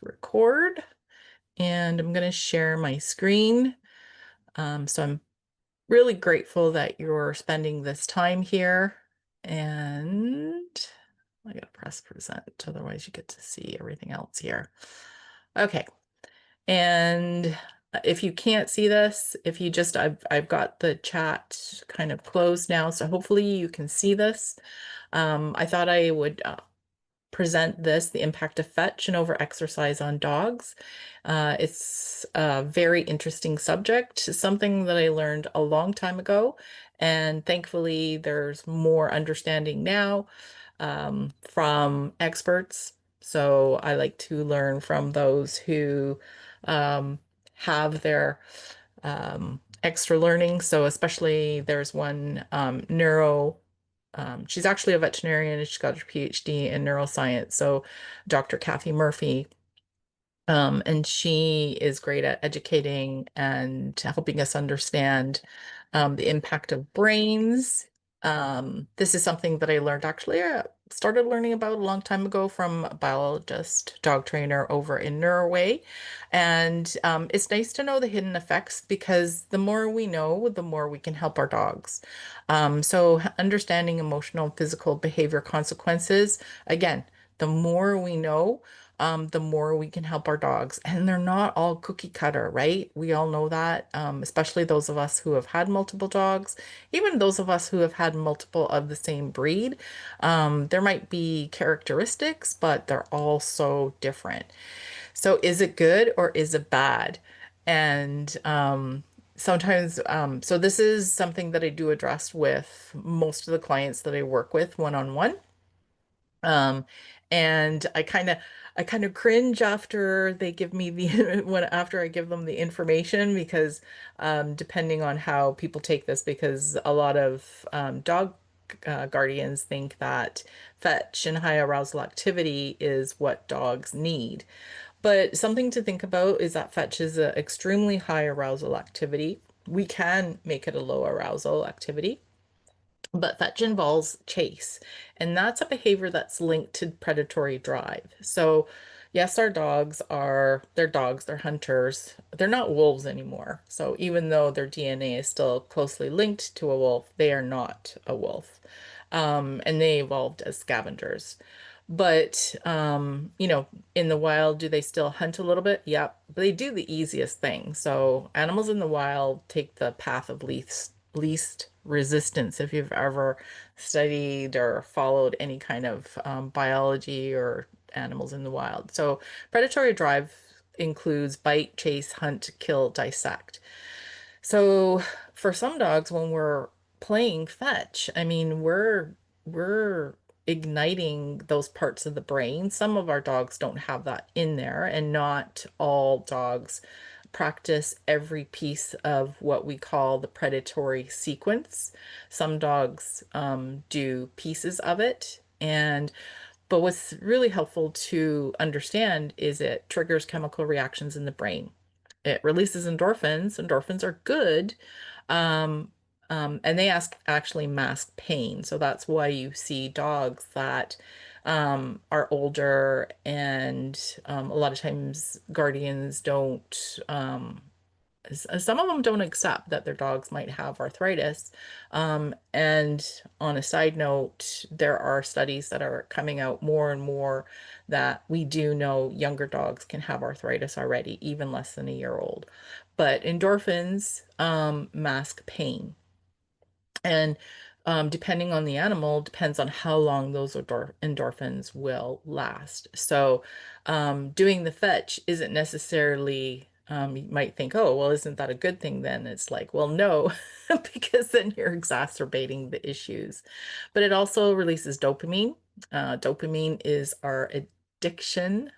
Record, and I'm going to share my screen. So I'm really grateful that you're spending this time here, and I gotta press present, otherwise you get to see everything else here. Okay, and if you can't see this, if you just, I've got the chat kind of closed now, so hopefully you can see this. I thought I would present this, the impact of fetch and overexercise on dogs. It's a very interesting subject, something that I learned a long time ago, and thankfully there's more understanding now from experts. So I like to learn from those who um, have their extra learning. So especially there's one neuro she's actually a veterinarian and she's got her PhD in neuroscience. So Dr. Kathy Murphy, and she is great at educating and helping us understand the impact of brains. This is something that I learned actually, started learning about a long time ago from a biologist, dog trainer over in Norway. And it's nice to know the hidden effects because the more we know, the more we can help our dogs. So understanding emotional and physical behavior consequences, again, the more we know, the more we can help our dogs. And they're not all cookie cutter, right? We all know that, especially those of us who have had multiple dogs, even those of us who have had multiple of the same breed. There might be characteristics, but they're all so different. So is it good or is it bad? And sometimes, so this is something that I do address with most of the clients that I work with one-on-one. Um, and I kind of cringe after they give me the when after I give them the information because depending on how people take this, because a lot of dog guardians think that fetch and high arousal activity is what dogs need. But something to think about is that fetch is an extremely high arousal activity. We can make it a low arousal activity. But fetch involves chase, and that's a behavior that's linked to predatory drive. So, yes, our dogs are, they're dogs, they're hunters. They're not wolves anymore. So, even though their DNA is still closely linked to a wolf, they are not a wolf. And they evolved as scavengers. But, in the wild, do they still hunt a little bit? Yep. But they do the easiest thing. So animals in the wild take the path of least resistance. If you've ever studied or followed any kind of biology or animals in the wild. So predatory drive includes bite, chase, hunt, kill, dissect. So for some dogs, when we're playing fetch, I mean, we're igniting those parts of the brain. Some of our dogs don't have that in there, and not all dogs practice every piece of what we call the predatory sequence. Some dogs do pieces of it, and but what's really helpful to understand is it triggers chemical reactions in the brain. It releases endorphins. Endorphins are good. Um, and they actually mask pain. So that's why you see dogs that are older, and a lot of times guardians don't some of them don't accept that their dogs might have arthritis. And on a side note, there are studies that are coming out more and more that we do know younger dogs can have arthritis already, even less than a year old. But endorphins mask pain. And depending on the animal, depends on how long those endorphins will last. So, doing the fetch isn't necessarily, you might think, oh, well, isn't that a good thing then? It's like, well, no, because then you're exacerbating the issues. But it also releases dopamine. Dopamine is our addiction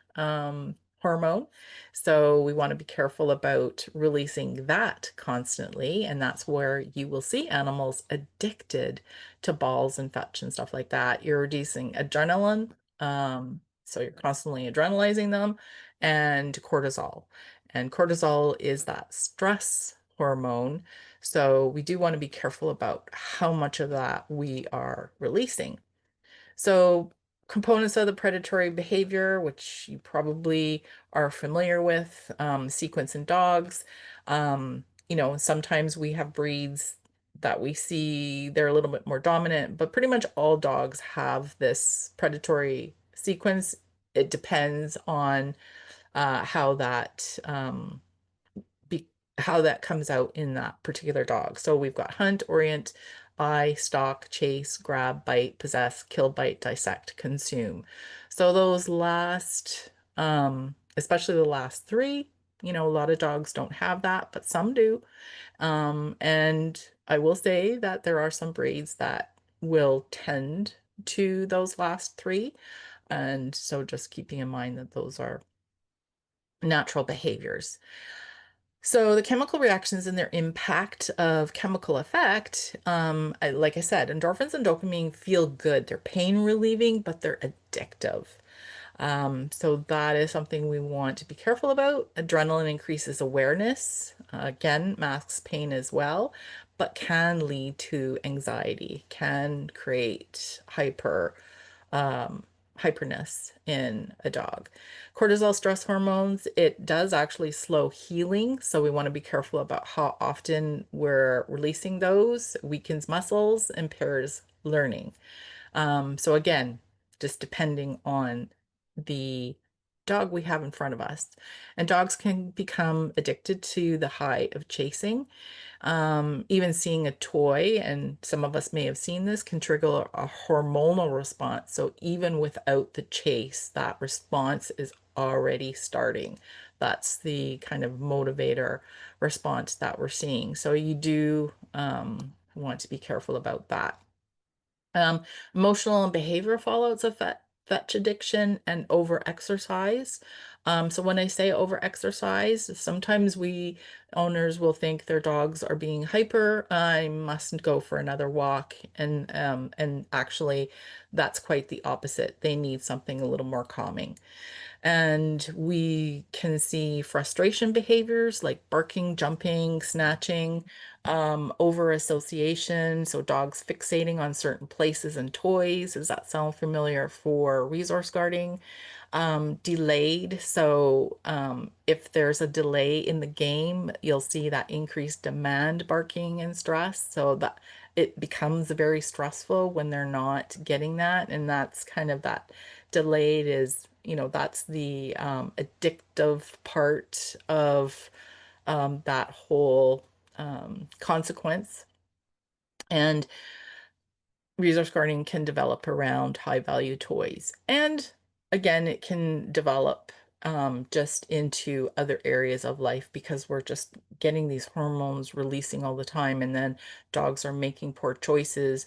hormone. So we want to be careful about releasing that constantly. And that's where you will see animals addicted to balls and fetch and stuff like that. You're reducing adrenaline. So you're constantly adrenalizing them, and cortisol. And cortisol is that stress hormone. So we do want to be careful about how much of that we are releasing. So components of the predatory behavior, which you probably are familiar with, sequence in dogs. Sometimes we have breeds that we see they're a little bit more dominant, but pretty much all dogs have this predatory sequence. It depends on how be how that comes out in that particular dog. So we've got hunt, orient, eye, stalk, chase, grab, bite, possess, kill, bite, dissect, consume. So those last, especially the last three, a lot of dogs don't have that, but some do. And I will say that there are some breeds that will tend to those last three. And so just keeping in mind that those are natural behaviors. So the chemical reactions and their impact of chemical effect, like I said, endorphins and dopamine feel good. They're pain relieving, but they're addictive. So that is something we want to be careful about. Adrenaline increases awareness, again, masks pain as well, but can lead to anxiety, can create um, hyperness in a dog. Cortisol stress hormones, it does actually slow healing. So we want to be careful about how often we're releasing those, weakens muscles, impairs learning. So again, just depending on the dog we have in front of us. And dogs can become addicted to the high of chasing. Even seeing a toy, and some of us may have seen this, can trigger a hormonal response. So even without the chase, that response is already starting. That's the kind of motivator response that we're seeing. So you do want to be careful about that. Um, Emotional and behavioral fallouts of fetch addiction and over-exercise. So when I say over-exercise, sometimes we owners will think their dogs are being hyper. I mustn't go for another walk, and actually, that's quite the opposite. They need something a little more calming. And we can see frustration behaviors like barking, jumping, snatching, over association. So dogs fixating on certain places and toys. Does that sound familiar for resource guarding? Delayed. So if there's a delay in the game, you'll see that increased demand barking and stress. So that it becomes very stressful when they're not getting that. And that's kind of that delayed is, that's the addictive part of that whole consequence. And resource guarding can develop around high value toys. And again, it can develop just into other areas of life because we're just getting these hormones releasing all the time. And then dogs are making poor choices.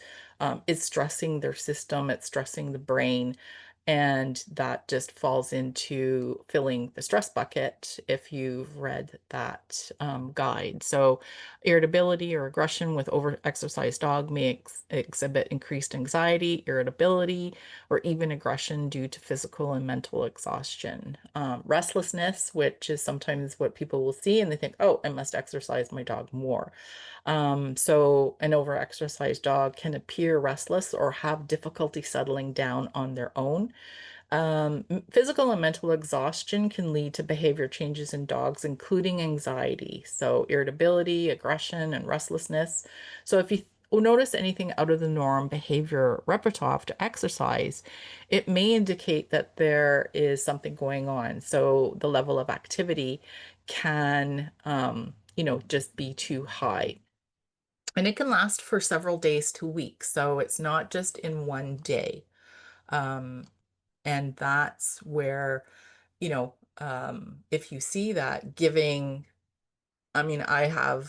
It's stressing their system, it's stressing the brain. And that just falls into filling the stress bucket if you've read that guide. So, irritability or aggression with overexercised dog may exhibit increased anxiety, irritability, or even aggression due to physical and mental exhaustion. Restlessness, which is sometimes what people will see and they think, oh, I must exercise my dog more. So an overexercised dog can appear restless or have difficulty settling down on their own. Physical and mental exhaustion can lead to behavior changes in dogs, including anxiety, so irritability, aggression, and restlessness. So if you notice anything out of the norm behavior repertoire after exercise, it may indicate that there is something going on. So the level of activity can, just be too high. And it can last for several days to weeks. So it's not just in one day. Um, and that's where, if you see that giving, I mean, I'll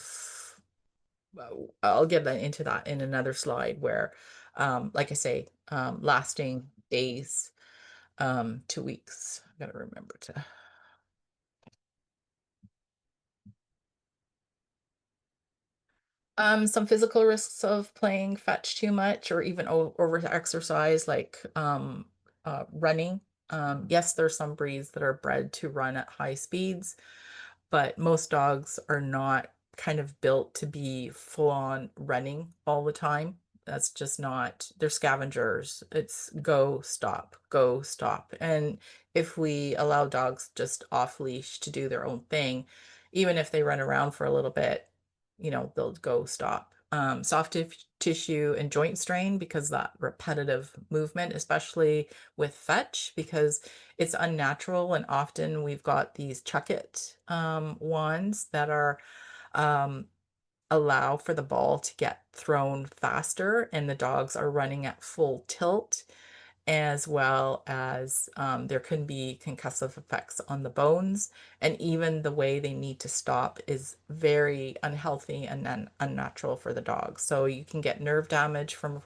get into that in another slide where, like I say, lasting days to weeks. I gotta remember to. Some physical risks of playing fetch too much or even over exercise, like running. Yes, there's some breeds that are bred to run at high speeds, but most dogs are not kind of built to be full on running all the time. That's just not, they're scavengers. It's go, stop, go, stop. And if we allow dogs just off leash to do their own thing, even if they run around for a little bit, they'll go stop. Soft tissue and joint strain because that repetitive movement, especially with fetch, because it's unnatural. And often we've got these chuck it ones that are um, allow for the ball to get thrown faster, and the dogs are running at full tilt, as well as there can be concussive effects on the bones, and even the way they need to stop is very unhealthy and unnatural for the dog. So you can get nerve damage from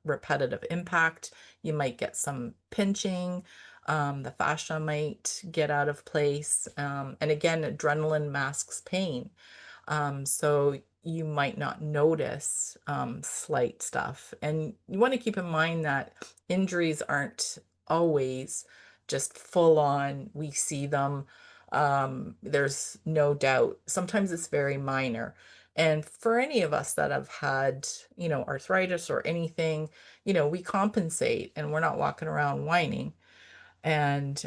repetitive impact. You might get some pinching. The fascia might get out of place. And again, adrenaline masks pain. So you might not notice slight stuff. And you want to keep in mind that injuries aren't always just full on. We see them. There's no doubt. Sometimes it's very minor. And for any of us that have had, arthritis or anything, we compensate and we're not walking around whining. And,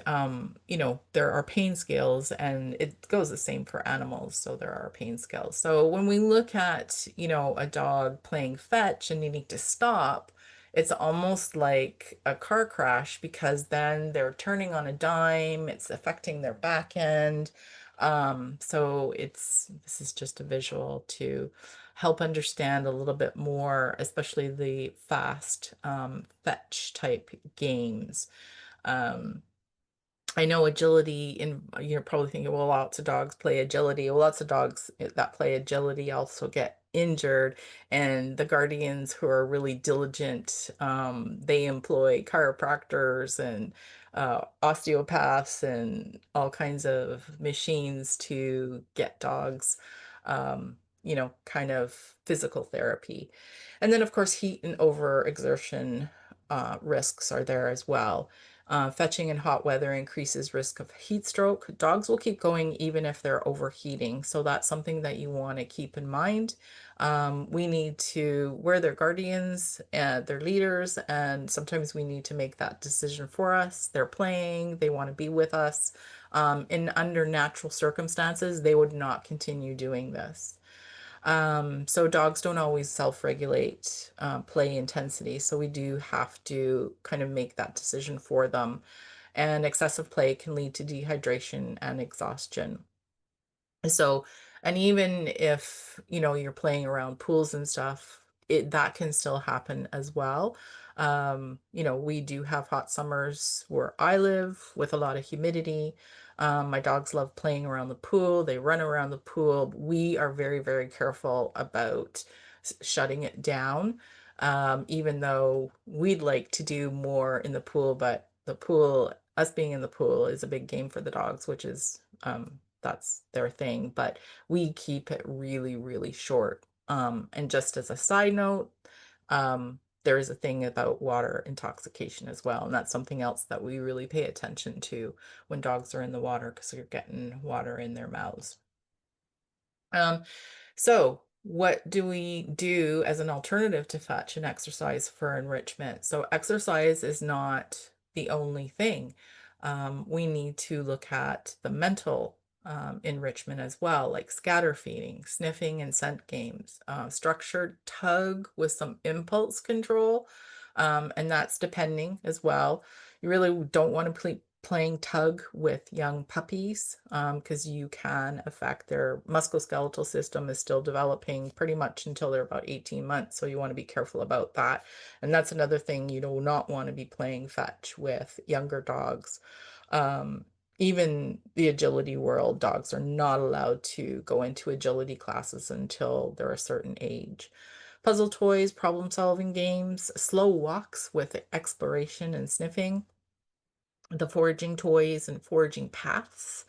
there are pain scales, and it goes the same for animals. So there are pain scales. So when we look at, a dog playing fetch and needing to stop, it's almost like a car crash because then they're turning on a dime, it's affecting their back end. So this is just a visual to help understand a little bit more, especially the fast fetch type games. Um, I know agility, and you're probably thinking, well, lots of dogs play agility. Well, lots of dogs that play agility also get injured. And the guardians who are really diligent, they employ chiropractors and osteopaths and all kinds of machines to get dogs, kind of physical therapy. And then, of course, heat and overexertion risks are there as well. Fetching in hot weather increases risk of heat stroke. Dogs will keep going even if they're overheating. So that's something that you want to keep in mind. We need to, we're their guardians and their leaders, and sometimes we need to make that decision for us. They're playing, they want to be with us. In under natural circumstances, they would not continue doing this. So dogs don't always self-regulate play intensity, so we do have to kind of make that decision for them. And excessive play can lead to dehydration and exhaustion. So, and even if, you're playing around pools and stuff, that can still happen as well. We do have hot summers where I live with a lot of humidity. My dogs love playing around the pool. They run around the pool. We are very, very careful about shutting it down. Even though we'd like to do more in the pool, but the pool, us being in the pool is a big game for the dogs, which is that's their thing, but we keep it really, really short. And just as a side note, there is a thing about water intoxication as well, and that's something else that we really pay attention to when dogs are in the water because they're getting water in their mouths. Um, so what do we do as an alternative to fetch and exercise for enrichment? So exercise is not the only thing. We need to look at the mental enrichment as well, like scatter feeding, sniffing and scent games, structured tug with some impulse control, and that's depending as well. You really don't want to playing tug with young puppies because you can affect their musculoskeletal system is still developing pretty much until they're about 18 months. So you want to be careful about that. And that's another thing you do not want to be playing fetch with younger dogs. Um, Even the agility world, dogs are not allowed to go into agility classes until they're a certain age. Puzzle toys, problem solving games, slow walks with exploration and sniffing, the foraging toys and foraging paths.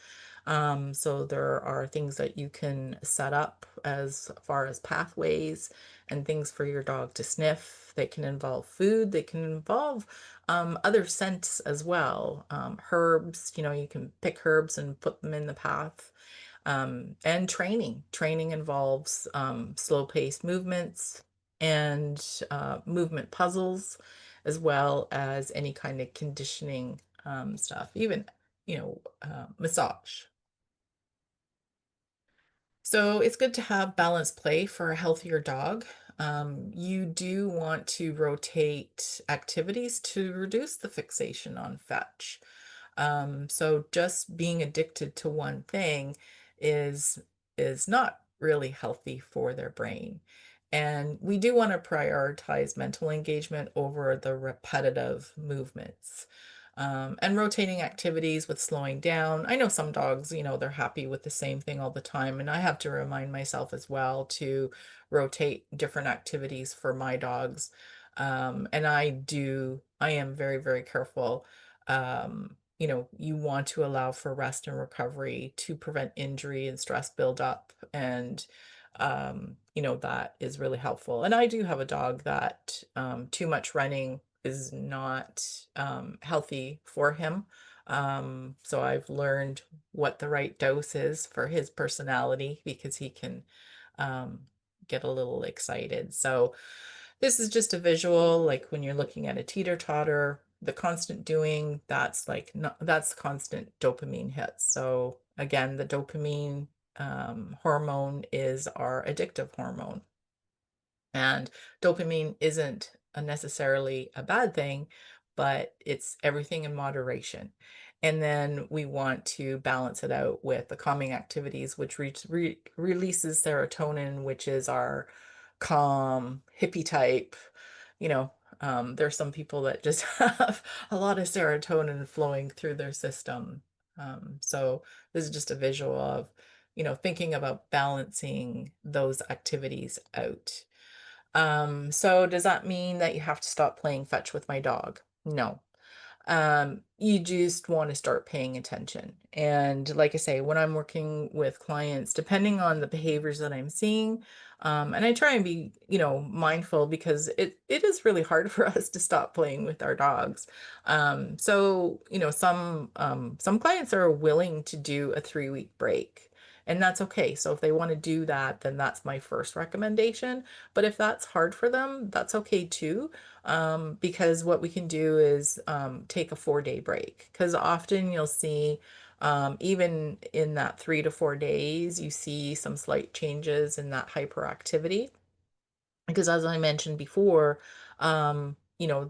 So there are things that you can set up as far as pathways and things for your dog to sniff. They can involve food, they can involve other scents as well. Herbs, you can pick herbs and put them in the path. And training. Training involves slow-paced movements, and movement puzzles, as well as any kind of conditioning stuff, even, massage. So it's good to have balanced play for a healthier dog. You do want to rotate activities to reduce the fixation on fetch. So just being addicted to one thing is is not really healthy for their brain. And we do want to prioritize mental engagement over the repetitive movements. And rotating activities with slowing down. I know some dogs, they're happy with the same thing all the time. And I have to remind myself as well to rotate different activities for my dogs. And I am very, very careful. You want to allow for rest and recovery to prevent injury and stress buildup. And, that is really helpful. And I do have a dog that too much running is not healthy for him. So I've learned what the right dose is for his personality because he can um, get a little excited. So this is just a visual, like when you're looking at a teeter-totter, the constant doing, that's like that's constant dopamine hits. So again, the dopamine hormone is our addictive hormone. And dopamine isn't necessarily a bad thing, but it's everything in moderation. And then we want to balance it out with the calming activities, which releases serotonin, which is our calm, hippie type. You know, there's some people that just have a lot of serotonin flowing through their system. So this is just a visual of, thinking about balancing those activities out. So does that mean that you have to stop playing fetch with my dog? No. You just want to start paying attention. And like I say, when I'm working with clients, depending on the behaviors that I'm seeing, and I try and be, mindful because it is really hard for us to stop playing with our dogs. So, some clients are willing to do a 3-week break. And that's okay. So if they want to do that, then that's my first recommendation. But if that's hard for them, that's okay too, because what we can do is take a 4-day break. Because often you'll see, even in that 3 to 4 days, you see some slight changes in that hyperactivity because as I mentioned before,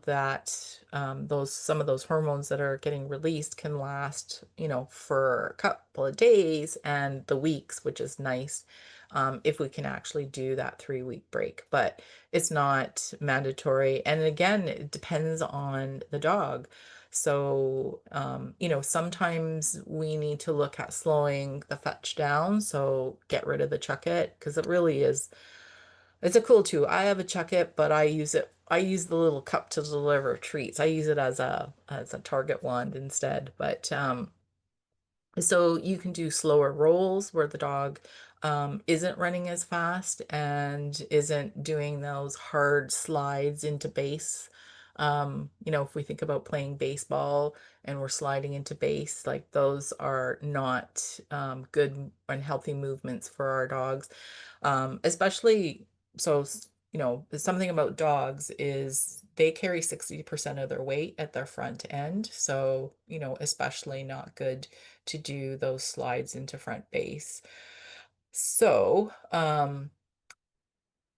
that those some of those hormones that are getting released can last, for a couple of days and the weeks, which is nice, if we can actually do that 3-week break. But it's not mandatory. And again, it depends on the dog. So, sometimes we need to look at slowing the fetch down. So get rid of the chuck it because it really is it's a cool tool. I have a Chuck It, but I use the little cup to deliver treats. I use it as a target wand instead. But so you can do slower rolls where the dog isn't running as fast and isn't doing those hard slides into base. If we think about playing baseball and we're sliding into base, like those are not good and healthy movements for our dogs. Especially so, something about dogs is they carry 60% of their weight at their front end. So, especially not good to do those slides into front base. So,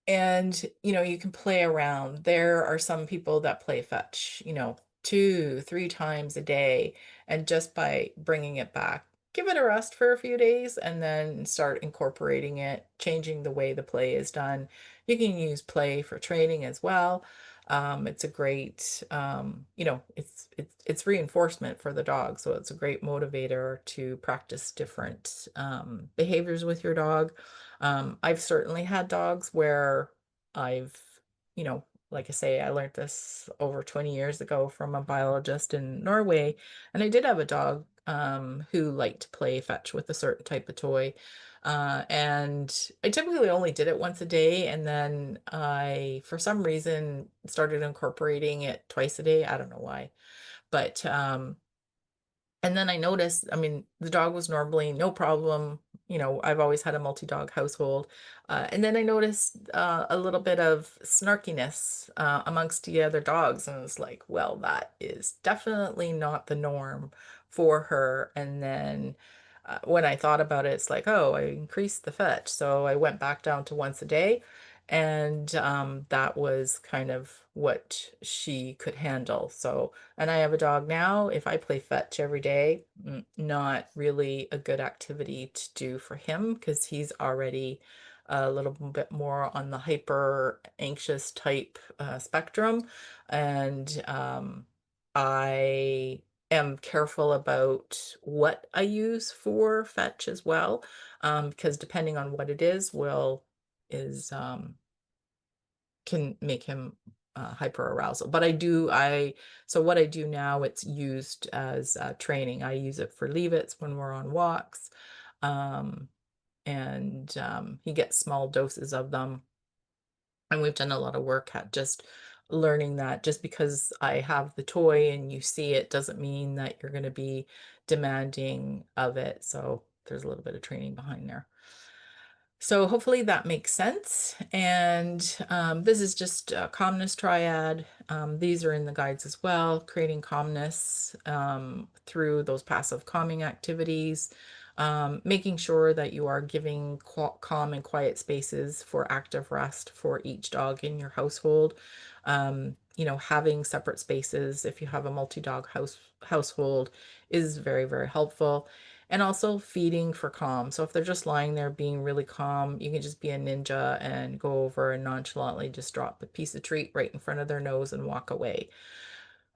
and you can play around. There are some people that play fetch, 2, 3 times a day, and just by bringing it back, give it a rest for a few days and then start incorporating it, changing the way the play is done. You can use play for training as well. It's a great, it's reinforcement for the dog, so it's a great motivator to practice different behaviors with your dog. I've certainly had dogs where I've, you know, like I say, I learned this over 20 years ago from a biologist in Norway. And I did have a dog who liked to play fetch with a certain type of toy. And I typically only did it once a day. And then I, for some reason, started incorporating it twice a day. I don't know why. But and then I noticed, I mean, the dog was normally no problem, I've always had a multi-dog household. And then I noticed a little bit of snarkiness amongst the other dogs. And I was like, well, that is definitely not the norm for her. And then when I thought about it, it's like, oh, I increased the fetch. So I went back down to once a day. And that was kind of what she could handle. So, and I have a dog now. If I play fetch every day, not really a good activity to do for him because he's already a little bit more on the hyper anxious type spectrum. And I am careful about what I use for fetch as well, because depending on what it is can make him hyper arousal. But so what I do now, it's used as training. I use it for leave-its when we're on walks. Um, and he gets small doses of them. And we've done a lot of work at just learning that just because I have the toy and you see it doesn't mean that you're going to be demanding of it. So there's a little bit of training behind there. So hopefully that makes sense. And this is just a calmness triad. These are in the guides as well, creating calmness through those passive calming activities, making sure that you are giving calm and quiet spaces for active rest for each dog in your household. Having separate spaces if you have a multi-dog household is very, very helpful. And also feeding for calm. So if they're just lying there being really calm, you can just be a ninja and go over and nonchalantly just drop a piece of treat right in front of their nose and walk away.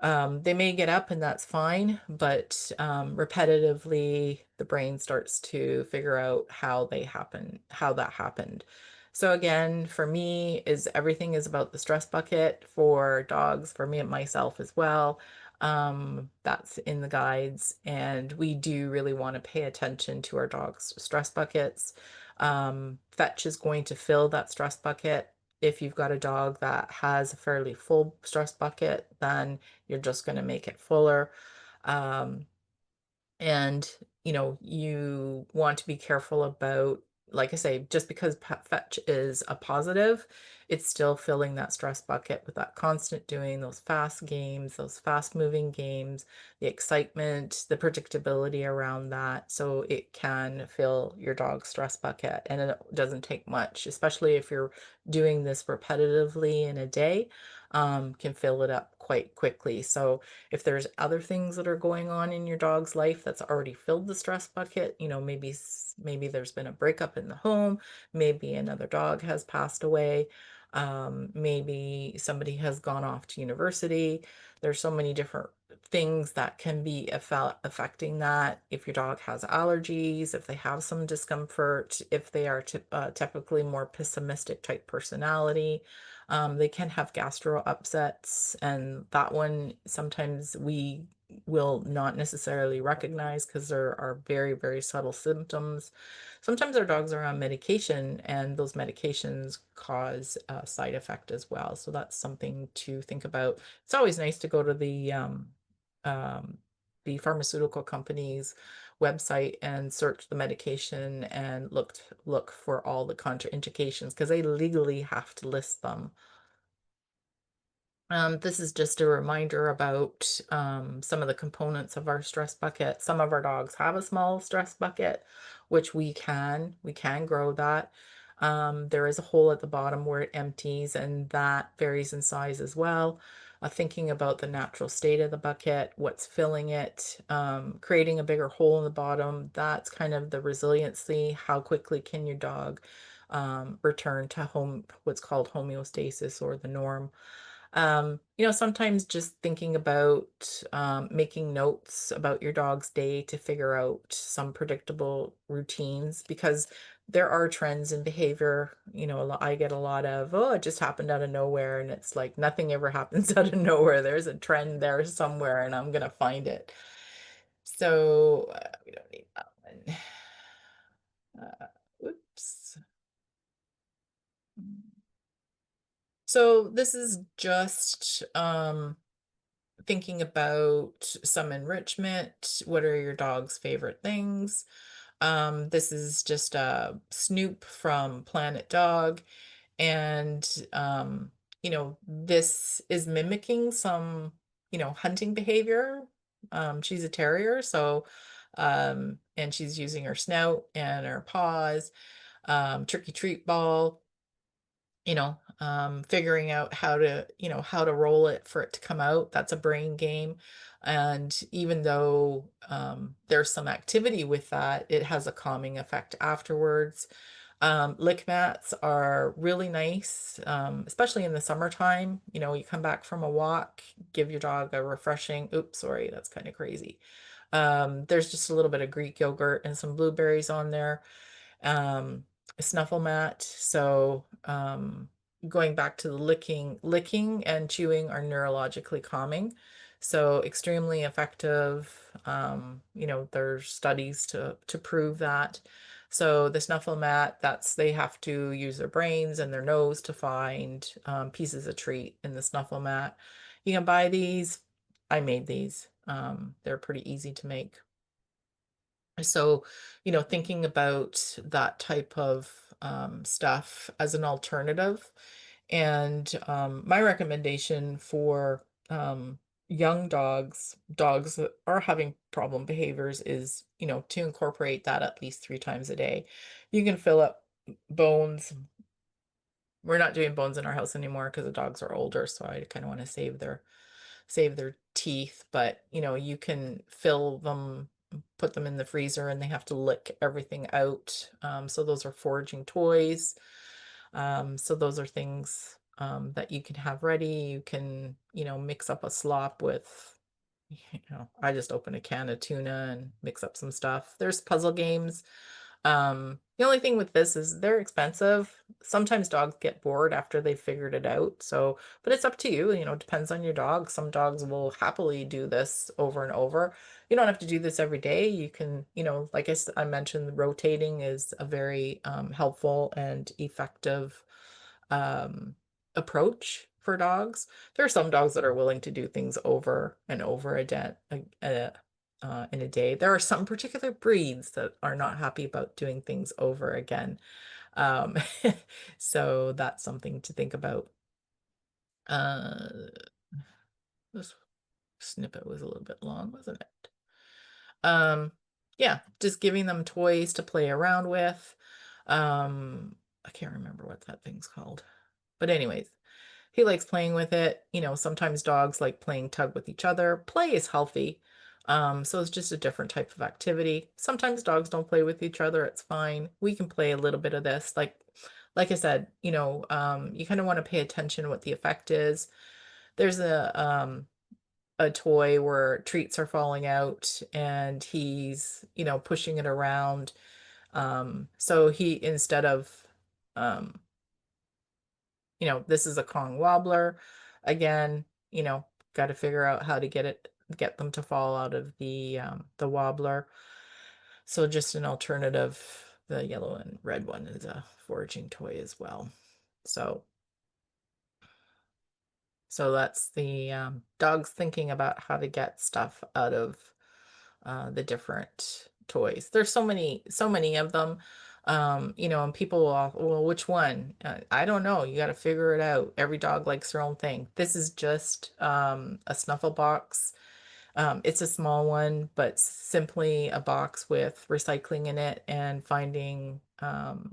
They may get up and that's fine, but repetitively, the brain starts to figure out how that happened. So again, for me, everything is about the stress bucket for dogs, for me and myself as well. That's in the guides, and we do really want to pay attention to our dog's stress buckets. Fetch is going to fill that stress bucket. If you've got a dog that has a fairly full stress bucket, then you're just going to make it fuller. Um, and you want to be careful about, like I say, just because fetch is a positive, it's still filling that stress bucket with that constant doing, those fast games, those fast moving games, the excitement, the predictability around that. So it can fill your dog's stress bucket, and it doesn't take much, especially if you're doing this repetitively in a day, can fill it up quite quickly. So if there's other things that are going on in your dog's life that's already filled the stress bucket, maybe there's been a breakup in the home, maybe another dog has passed away, maybe somebody has gone off to university. There's so many different things that can be affecting that. If your dog has allergies, if they have some discomfort, if they are typically more pessimistic type personality, they can have gastro upsets, and that one sometimes we will not necessarily recognize because there are very, very subtle symptoms. Sometimes our dogs are on medication, and those medications cause a side effect as well. So that's something to think about. It's always nice to go to um, the pharmaceutical company's website and search the medication and look for all the contraindications because they legally have to list them. This is just a reminder about some of the components of our stress bucket. Some of our dogs have a small stress bucket, which we can grow that. There is a hole at the bottom where it empties, and that varies in size as well. Thinking about the natural state of the bucket, what's filling it, creating a bigger hole in the bottom, that's kind of the resiliency. How quickly can your dog return to what's called homeostasis or the norm? Sometimes just thinking about making notes about your dog's day to figure out some predictable routines, because there are trends in behavior. I get a lot of, oh, it just happened out of nowhere. And it's like nothing ever happens out of nowhere. There's a trend there somewhere, and I'm going to find it. So we don't need that one. Oops. So this is just thinking about some enrichment. What are your dog's favorite things? This is just a Snoop from Planet Dog. And, this is mimicking some, hunting behavior. She's a terrier, so, and she's using her snout and her paws, tricky treat ball, figuring out how to roll it for it to come out. That's a brain game. And even though there's some activity with that, it has a calming effect afterwards. Lick mats are really nice, especially in the summertime. You come back from a walk, give your dog a refreshing, oops, sorry, that's kind of crazy. There's just a little bit of Greek yogurt and some blueberries on there. A snuffle mat. So, going back to the licking and chewing are neurologically calming. So extremely effective. There's studies to prove that. So the snuffle mat, they have to use their brains and their nose to find pieces of treat in the snuffle mat. You can buy these. I made these. They're pretty easy to make. So, thinking about that type of stuff as an alternative. And my recommendation for young dogs that are having problem behaviors is, to incorporate that at least 3 times a day. You can fill up bones. We're not doing bones in our house anymore because the dogs are older, so I kind of want to save their teeth, but you can fill them, put them in the freezer, and they have to lick everything out. So those are foraging toys. So those are things that you can have ready. You can, mix up a slop with, I just open a can of tuna and mix up some stuff. There's puzzle games. The only thing with this is they're expensive. Sometimes dogs get bored after they've figured it out. So, but it's up to you, depends on your dog. Some dogs will happily do this over and over. You don't have to do this every day. You can, like I mentioned, rotating is a very helpful and effective um, approach for dogs. There are some dogs that are willing to do things over and over in a day. There are some particular breeds that are not happy about doing things over again. Um, so that's something to think about. Uh, this snippet was a little bit long, wasn't it? Um, yeah, just giving them toys to play around with. I can't remember what that thing's called. But anyways, he likes playing with it. Sometimes dogs like playing tug with each other. Play is healthy. So it's just a different type of activity. Sometimes dogs don't play with each other. It's fine. We can play a little bit of this. Like I said, you kind of want to pay attention what the effect is. There's a toy where treats are falling out and he's, pushing it around. So he, instead of, um, this is a Kong wobbler. Again, got to figure out how to get them to fall out of the wobbler. So just an alternative. The yellow and red one is a foraging toy as well. So that's the dogs thinking about how to get stuff out of the different toys. There's so many of them. And people will, well, which one? I don't know. You got to figure it out. Every dog likes their own thing. This is just a snuffle box. It's a small one, but simply a box with recycling in it and finding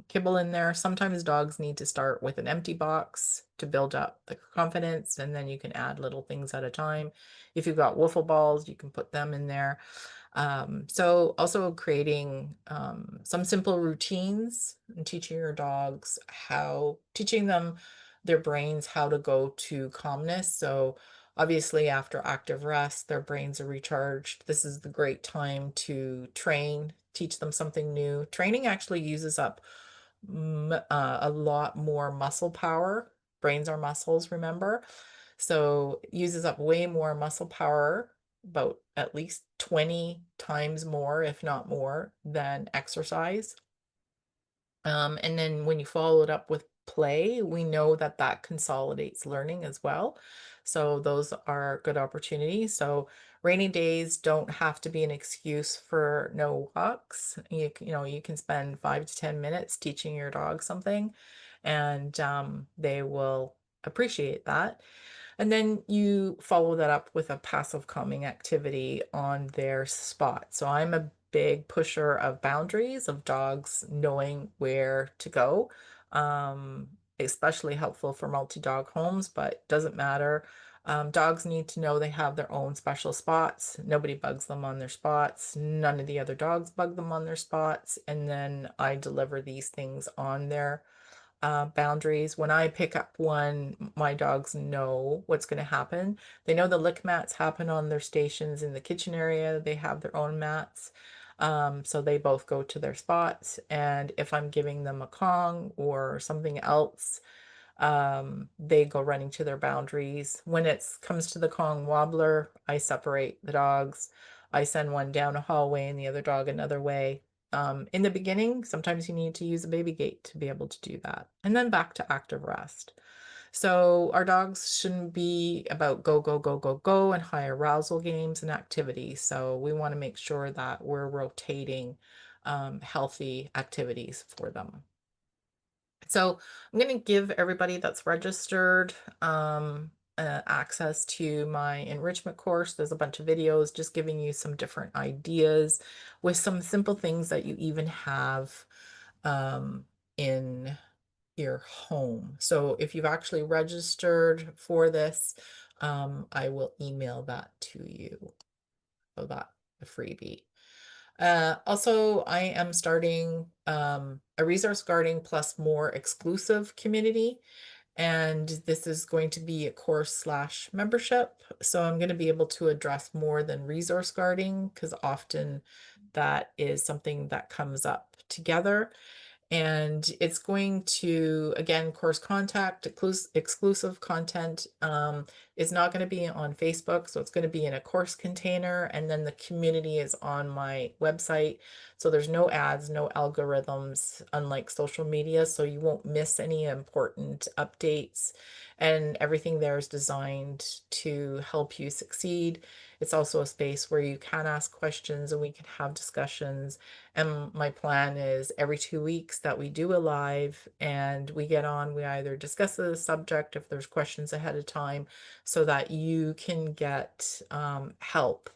kibble in there. Sometimes dogs need to start with an empty box to build up the confidence, and then you can add little things at a time. If you've got wiffle balls, you can put them in there. So also creating some simple routines and teaching them their brains how to go to calmness. So obviously after active rest, their brains are recharged. This is the great time to teach them something new. Training actually uses up a lot more muscle power. Brains are muscles, remember? So it uses up way more muscle power, about at least 20 times more, if not more, than exercise. And then when you follow it up with play, we know that that consolidates learning as well. So those are good opportunities. So rainy days don't have to be an excuse for no walks. You can spend 5 to 10 minutes teaching your dog something, and they will appreciate that. And then you follow that up with a passive calming activity on their spot. So I'm a big pusher of boundaries, of dogs knowing where to go. Um, Especially helpful for multi-dog homes, but doesn't matter. Dogs need to know they have their own special spots. Nobody bugs them on their spots. None of the other dogs bug them on their spots. And then I deliver these things on their boundaries. When I pick up one, my dogs know what's going to happen. They know the lick mats happen on their stations in the kitchen area. They have their own mats. So they both go to their spots. And if I'm giving them a Kong or something else, they go running to their boundaries. When it comes to the Kong wobbler, I separate the dogs. I send one down a hallway and the other dog another way. In the beginning, sometimes you need to use a baby gate to be able to do that. And then back to active rest. So our dogs shouldn't be about go, go, go, go, go and high arousal games and activities. So we want to make sure that we're rotating healthy activities for them. So I'm going to give everybody that's registered access to my enrichment course. There's a bunch of videos just giving you some different ideas with some simple things that you even have in your home. So if you've actually registered for this, I will email that to you. So that a freebie. Also, I am starting a resource guarding plus more exclusive community. And this is going to be a course slash membership. So I'm going to be able to address more than resource guarding because often that is something that comes up together. And it's going to, again, course contact, exclusive content is not going to be on Facebook. So it's going to be in a course container. And then the community is on my website. So there's no ads, no algorithms, unlike social media. So you won't miss any important updates. And everything there is designed to help you succeed. It's also a space where you can ask questions and we can have discussions. And my plan is every 2 weeks that we do a live and we get on, we either discuss the subject if there's questions ahead of time so that you can get help.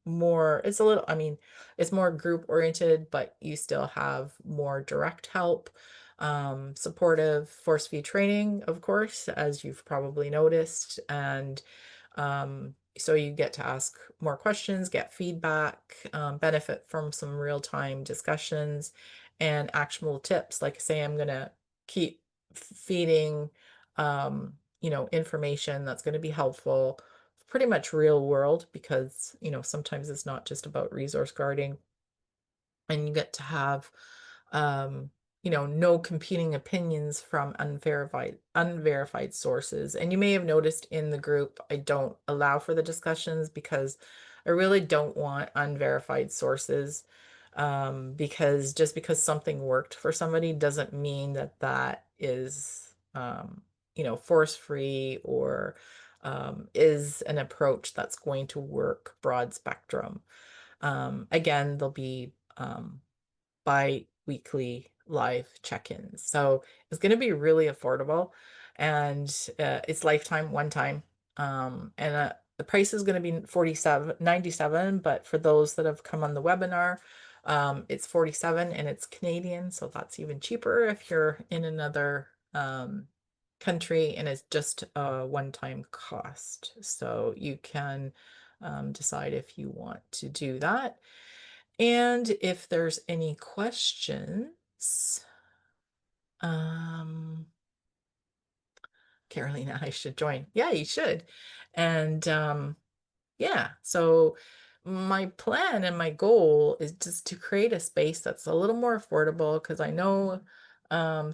More, it's a little, I mean, it's more group oriented, but you still have more direct help. Supportive force feed training, of course, as you've probably noticed. And so you get to ask more questions, get feedback, benefit from some real-time discussions and actionable tips. Like I say, I'm going to keep feeding, information that's going to be helpful, pretty much real world, because, sometimes it's not just about resource guarding. And you get to have um, no competing opinions from unverified sources. And you may have noticed in the group, I don't allow for the discussions because I really don't want unverified sources. Because just because something worked for somebody doesn't mean that that is, force free or is an approach that's going to work broad spectrum. Again, there'll be bi-weekly live check-ins. So it's going to be really affordable and it's lifetime one time. And the price is going to be 47.97, but for those that have come on the webinar, it's 47 and it's Canadian, so that's even cheaper if you're in another country, and it's just a one-time cost. So you can decide if you want to do that. And if there's any questions, um, Carolina, I should join. Yeah, you should. And yeah, so my plan and my goal is just to create a space that's a little more affordable because I know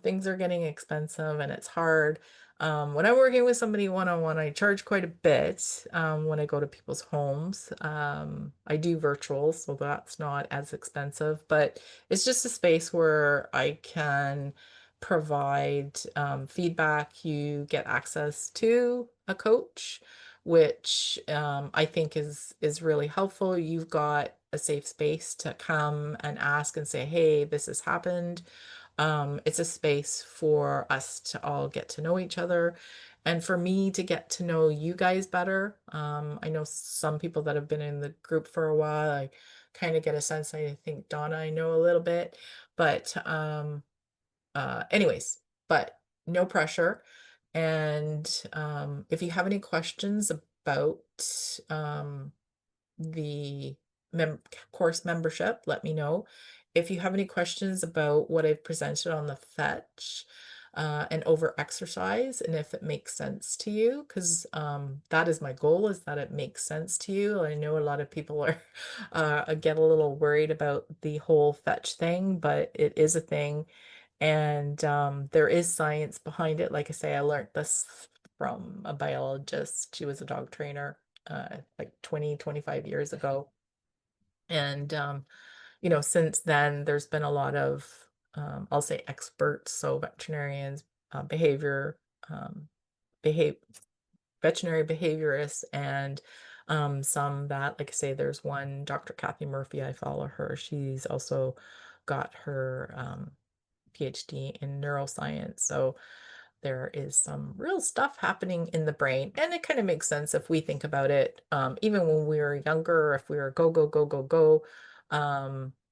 things are getting expensive and it's hard. When I'm working with somebody one-on-one, I charge quite a bit when I go to people's homes. I do virtual, so that's not as expensive, but it's just a space where I can provide feedback, you get access to a coach, which I think is really helpful. You've got a safe space to come and ask and say, hey, this has happened. It's a space for us to all get to know each other and for me to get to know you guys better. I know some people that have been in the group for a while. I kind of get a sense, I think Donna, I know a little bit, but anyways, but no pressure. And if you have any questions about um, the course membership, let me know. If you have any questions about what I've presented on the fetch and over exercise, and if it makes sense to you, because that is my goal, is that it makes sense to you. I know a lot of people are get a little worried about the whole fetch thing, but it is a thing. And there is science behind it. Like I say, I learned this from a biologist. She was a dog trainer like 20, 25 years ago. And, since then, there's been a lot of, I'll say experts, so veterinarians, behavior, behave, veterinary behaviorists, and some that, like I say, there's one, Dr. Kathy Murphy, I follow her. She's also got her PhD in neuroscience. So there is some real stuff happening in the brain. And it kind of makes sense if we think about it. Even when we were younger, if we were go, go, go, go, go.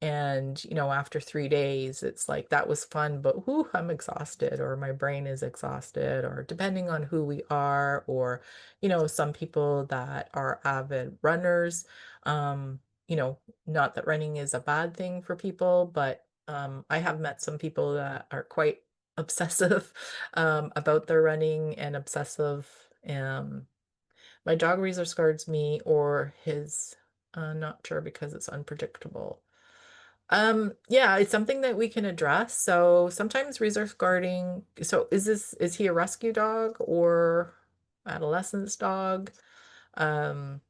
And after 3 days, it's like that was fun, but whoo, I'm exhausted, or my brain is exhausted, or depending on who we are, or some people that are avid runners. Um, Not that running is a bad thing for people, but I have met some people that are quite obsessive about their running and obsessive. My dog resource guards me or his, not sure because it's unpredictable. Yeah, it's something that we can address. So sometimes resource guarding, so is he a rescue dog or adolescence dog? Um,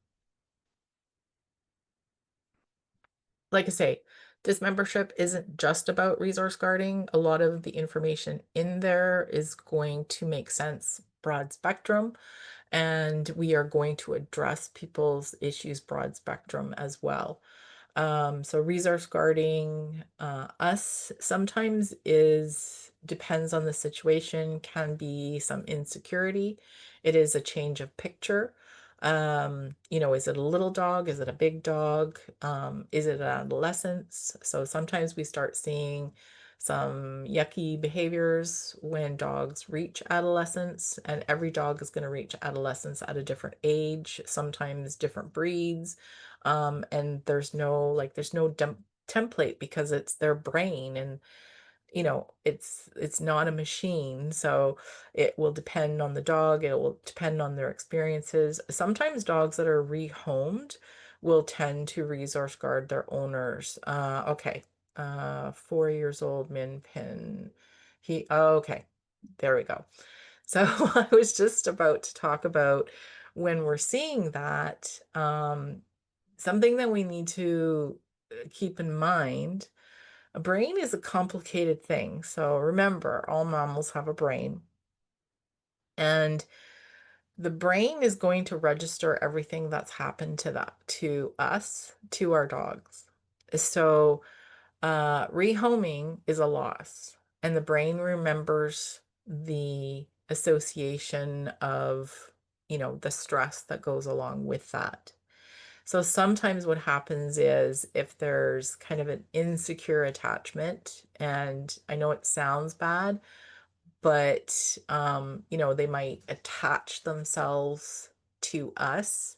like I say, this membership isn't just about resource guarding. A lot of the information in there is going to make sense broad spectrum, and we are going to address people's issues broad spectrum as well. So resource guarding us sometimes is depends on the situation, can be some insecurity. It is a change of picture. Is it a little dog? Is it a big dog? Is it adolescence? So sometimes we start seeing some yucky behaviors when dogs reach adolescence, and every dog is going to reach adolescence at a different age, sometimes different breeds. And there's no template because it's their brain, and it's not a machine, so it will depend on the dog, it will depend on their experiences. Sometimes dogs that are rehomed will tend to resource guard their owners. Okay. 4 years old min pin. Okay, there we go. So I was just about to talk about when we're seeing that, something that we need to keep in mind. A brain is a complicated thing. So remember, all mammals have a brain, and the brain is going to register everything that's happened to us, to our dogs. So rehoming is a loss, and the brain remembers the association of, the stress that goes along with that. So sometimes what happens is if there's kind of an insecure attachment, and I know it sounds bad, but they might attach themselves to us,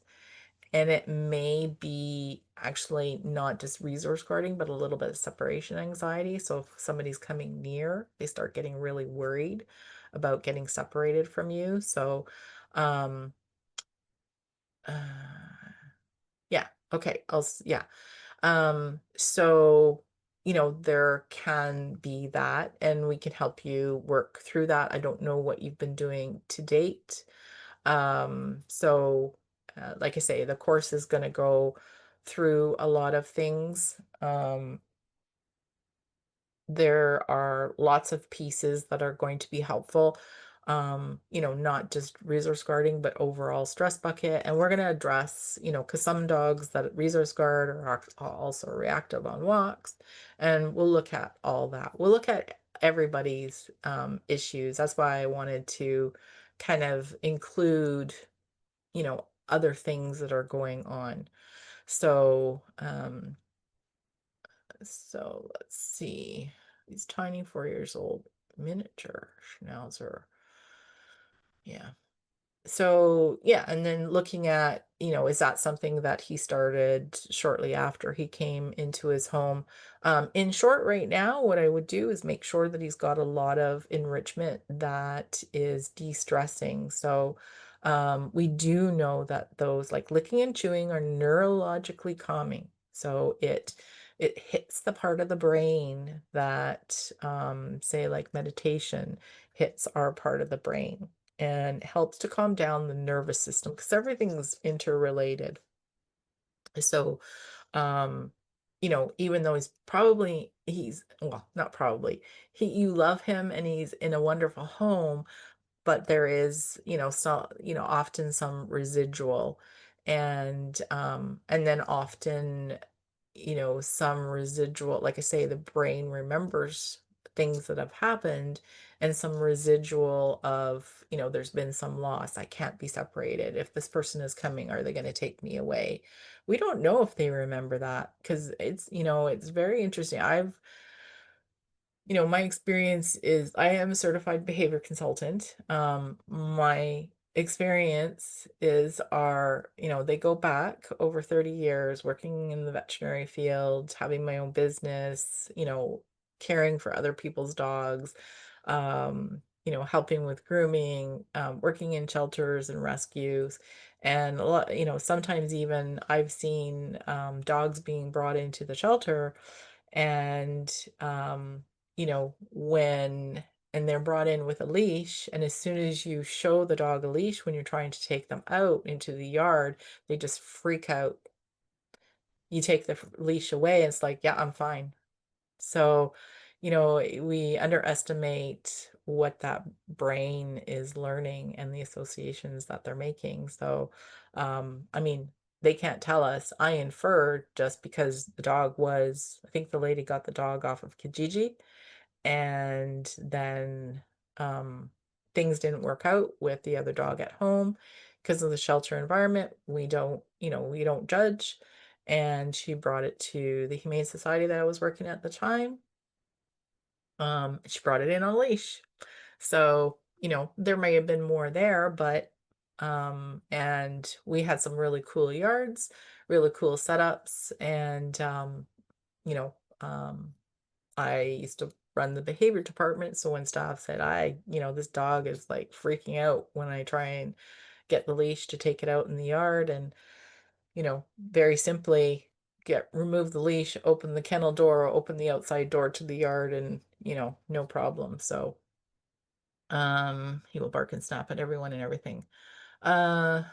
and it may be actually not just resource guarding, but a little bit of separation anxiety. So if somebody's coming near, they start getting really worried about getting separated from you. So um uh, yeah, okay, yeah. So, there can be that, and we can help you work through that. I don't know what you've been doing to date. Like I say, the course is going to go through a lot of things. there are lots of pieces that are going to be helpful. Not just resource guarding, but overall stress bucket. And we're going to address, because some dogs that resource guard are also reactive on walks. And we'll look at all that. We'll look at everybody's issues. That's why I wanted to kind of include, other things that are going on. So, let's see. He's tiny, 4 years old, miniature schnauzer. Yeah. So, yeah, and then looking at, is that something that he started shortly after he came into his home? In short, right now, what I would do is make sure that he's got a lot of enrichment that is de-stressing. So, we do know that those like licking and chewing are neurologically calming. So it hits the part of the brain that, say, like meditation hits our part of the brain and helps to calm down the nervous system because everything's interrelated. So, um, even though he's, well, not probably, you love him and he's in a wonderful home, but there is, often some residual and then often some residual, like I say, the brain remembers things that have happened and some residual of, there's been some loss. I can't be separated. If this person is coming, are they going to take me away? We don't know if they remember that because it's very interesting. My experience is I am a certified behavior consultant. My experience is they go back over 30 years working in the veterinary field, having my own business, caring for other people's dogs, helping with grooming, working in shelters and rescues. And a lot, sometimes even I've seen dogs being brought into the shelter and when and they're brought in with a leash, and as soon as you show the dog a leash when you're trying to take them out into the yard, they just freak out. You take the leash away and it's like, yeah, I'm fine. So, we underestimate what that brain is learning and the associations that they're making. So, I mean, they can't tell us. I infer just because I think the lady got the dog off of Kijiji, and then um, things didn't work out with the other dog at home because of the shelter environment. We don't judge. And she brought it to the Humane Society that I was working at the time. She brought it in on a leash. So, there may have been more there, but and we had some really cool yards, really cool setups, and you know, um I used to run the behavior department, so when staff said, this dog is like freaking out when I try and get the leash to take it out in the yard, and very simply remove the leash, open the kennel door, open the outside door to the yard, and no problem. So he will bark and snap at everyone and everything. Uh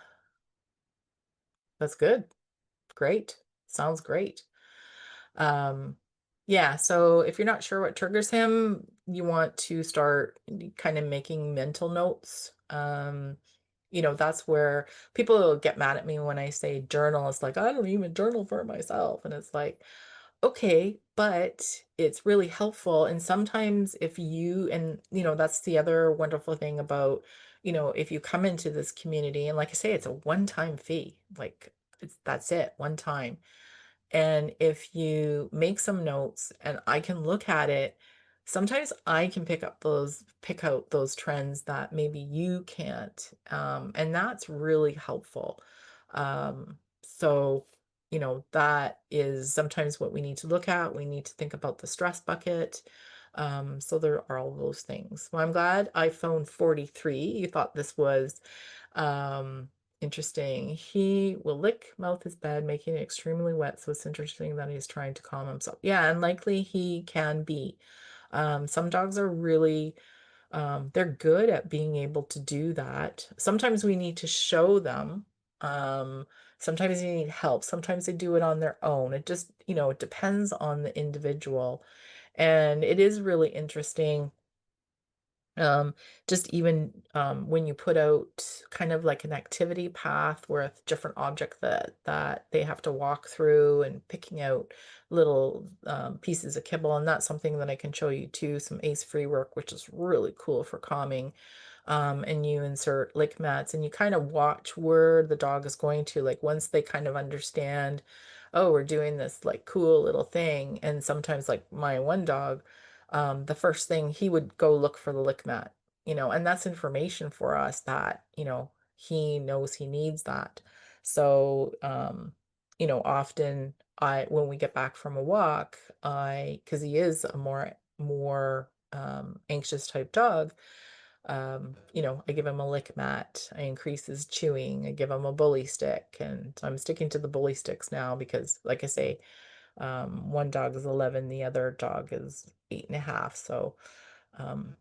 that's good. Great. Sounds great. Um, yeah, so if you're not sure what triggers him, you want to start kind of making mental notes. That's where people get mad at me when I say journal. It's like, I don't even journal for myself. And it's like, okay, but it's really helpful. And sometimes that's the other wonderful thing about, if you come into this community, and like I say, it's a one-time fee. Like that's it, one time. And if you make some notes and I can look at it, sometimes I can pick out those trends that maybe you can't. And that's really helpful. So, that is sometimes what we need to look at. We need to think about the stress bucket. So there are all those things. Well, I'm glad I phoned 43. You thought this was um interesting. He will lick, mouth his bed, making it extremely wet, so it's interesting that he's trying to calm himself. Yeah, and likely he can be. Some dogs are really, they're good at being able to do that. Sometimes we need to show them. Um, Sometimes they need help. Sometimes they do it on their own. It just, it depends on the individual. And it is really interesting. Um, just even when you put out kind of like an activity path with different objects that they have to walk through and picking out little pieces of kibble, and that's something that I can show you too, some ACE-free work, which is really cool for calming. And you insert lick mats and you kind of watch where the dog is going to, like once they kind of understand, oh, we're doing this like cool little thing. And sometimes like my one dog, the first thing he would go look for the lick mat, and that's information for us that, he knows he needs that. So, often when we get back from a walk, because he is a more anxious type dog, I give him a lick mat, I increase his chewing, I give him a bully stick, and I'm sticking to the bully sticks now because, like I say, one dog is 11, the other dog is 8.5. So um,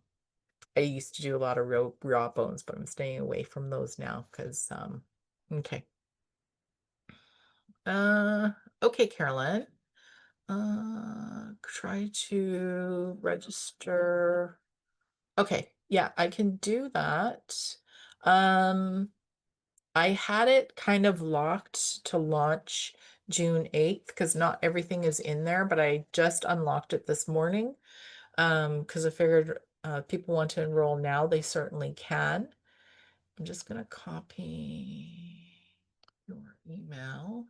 I used to do a lot of raw bones, but I'm staying away from those now because, okay. Uh, okay, Carolyn. Try to register. Okay, yeah, I can do that. Um, I had it kind of locked to launch June 8th because not everything is in there, but I just unlocked it this morning. Because I figured people want to enroll now, they certainly can. I'm just gonna copy your email.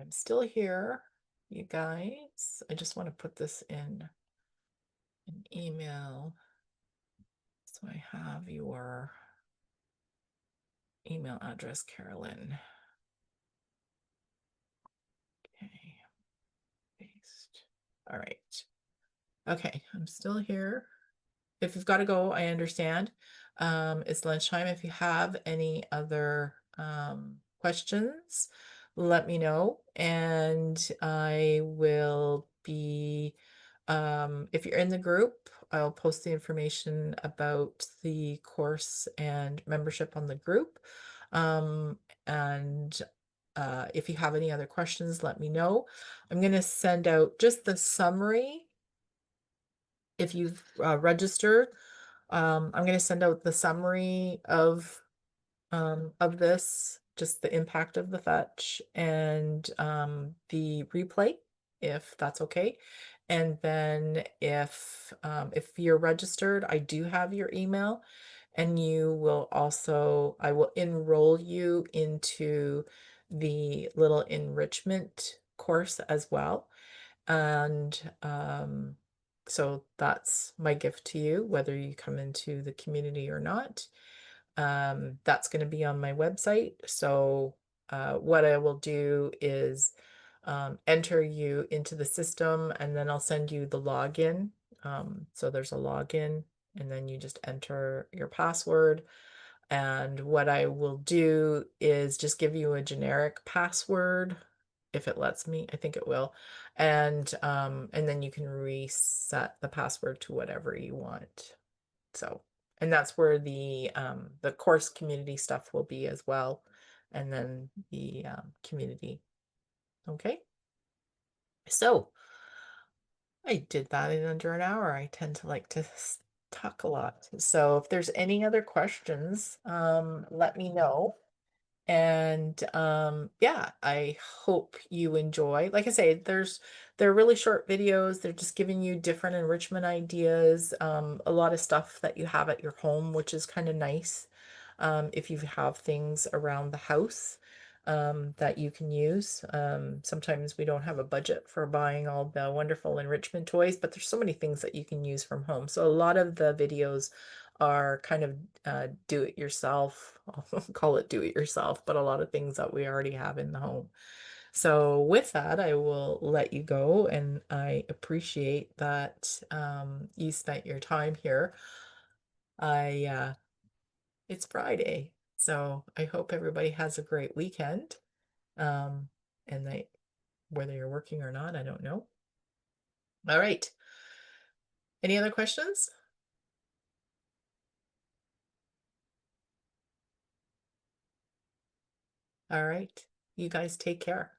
I'm still here, you guys. I just want to put this in an email so I have your email address, Carolyn. Okay, paste. All right. Okay, I'm still here. If you've got to go, I understand. It's lunchtime. If you have any other questions, let me know. And I will be, if you're in the group, I'll post the information about the course and membership on the group. And if you have any other questions, let me know. I'm going to send out just the summary if you've registered. I'm going to send out the summary of this, just the impact of the fetch and the replay, if that's okay. And then if you're registered, I do have your email, and I will enroll you into the little enrichment course as well. And so that's my gift to you, whether you come into the community or not. That's going to be on my website. So what I will do is enter you into the system, and then I'll send you the login. So there's a login, and then you just enter your password. And what I will do is just give you a generic password if it lets me. I think it will. And then you can reset the password to whatever you want. So, and that's where the course community stuff will be as well. And then the community. Okay. So I did that in under an hour. I tend to like to talk a lot. So if there's any other questions, let me know. And yeah, I hope you enjoy. Like I say, they're really short videos. They're just giving you different enrichment ideas, a lot of stuff that you have at your home, which is kind of nice. If you have things around the house that you can use. Sometimes we don't have a budget for buying all the wonderful enrichment toys, but there's so many things that you can use from home. So a lot of the videos are kind of do it yourself. I'll call it do it yourself, but a lot of things that we already have in the home. So with that, I will let you go, and I appreciate that you spent your time here. I It's Friday, so I hope everybody has a great weekend. Um, and whether you're working or not, I don't know. All right. Any other questions? All right. You guys take care.